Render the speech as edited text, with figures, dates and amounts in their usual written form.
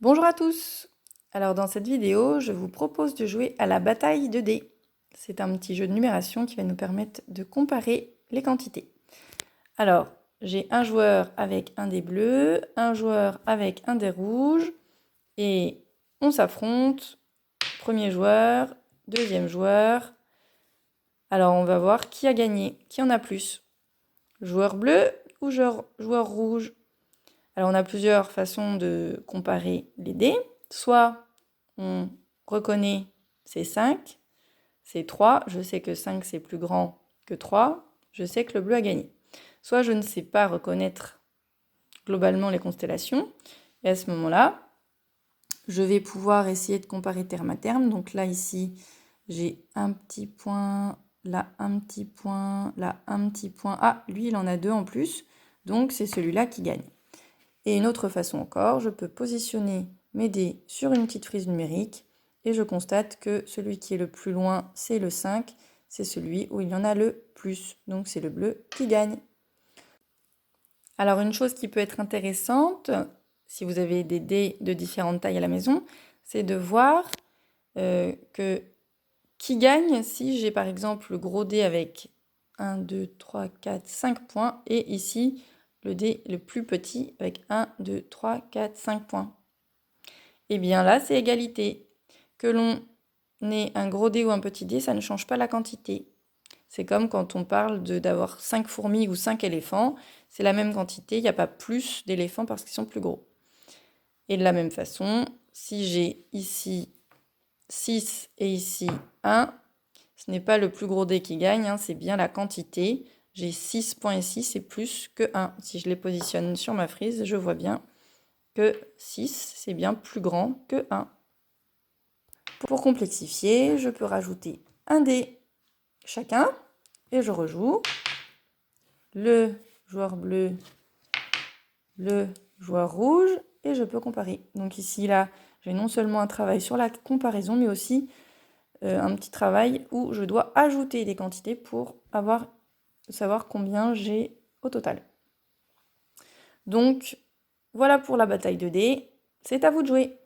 Bonjour à tous! Alors dans cette vidéo, je vous propose de jouer à la bataille de dés. C'est un petit jeu de numération qui va nous permettre de comparer les quantités. Alors, j'ai un joueur avec un dé bleu, un joueur avec un dé rouge, et on s'affronte. Premier joueur, deuxième joueur. Alors on va voir qui a gagné, qui en a plus. Joueur bleu ou joueur rouge? Alors on a plusieurs façons de comparer les dés. Soit on reconnaît c'est 5, c'est 3, je sais que 5 c'est plus grand que 3, je sais que le bleu a gagné. Soit je ne sais pas reconnaître globalement les constellations, et à ce moment-là, je vais pouvoir essayer de comparer terme à terme. Donc là, ici, j'ai un petit point, là un petit point, là un petit point. Ah, lui, il en a deux en plus, donc c'est celui-là qui gagne. Et une autre façon encore, je peux positionner mes dés sur une petite frise numérique et je constate que celui qui est le plus loin, c'est le 5, c'est celui où il y en a le plus, donc c'est le bleu qui gagne. Alors une chose qui peut être intéressante, si vous avez des dés de différentes tailles à la maison, c'est de voir que qui gagne si j'ai par exemple le gros dé avec 1, 2, 3, 4, 5 points et ici le dé le plus petit avec 1, 2, 3, 4, 5 points. Et bien là, c'est égalité. Que l'on ait un gros dé ou un petit dé, ça ne change pas la quantité. C'est comme quand on parle d'avoir 5 fourmis ou 5 éléphants, c'est la même quantité, il n'y a pas plus d'éléphants parce qu'ils sont plus gros. Et de la même façon, si j'ai ici 6 et ici 1, ce n'est pas le plus gros dé qui gagne, hein, c'est bien la quantité. J'ai 6 points ici, c'est plus que 1. Si je les positionne sur ma frise, je vois bien que 6, c'est bien plus grand que 1. Pour complexifier, je peux rajouter un dé chacun et je rejoue. Le joueur bleu, le joueur rouge et je peux comparer. Donc ici, là, j'ai non seulement un travail sur la comparaison, mais aussi un petit travail où je dois ajouter des quantités pour savoir combien j'ai au total. Donc, voilà pour la bataille de dés. C'est à vous de jouer.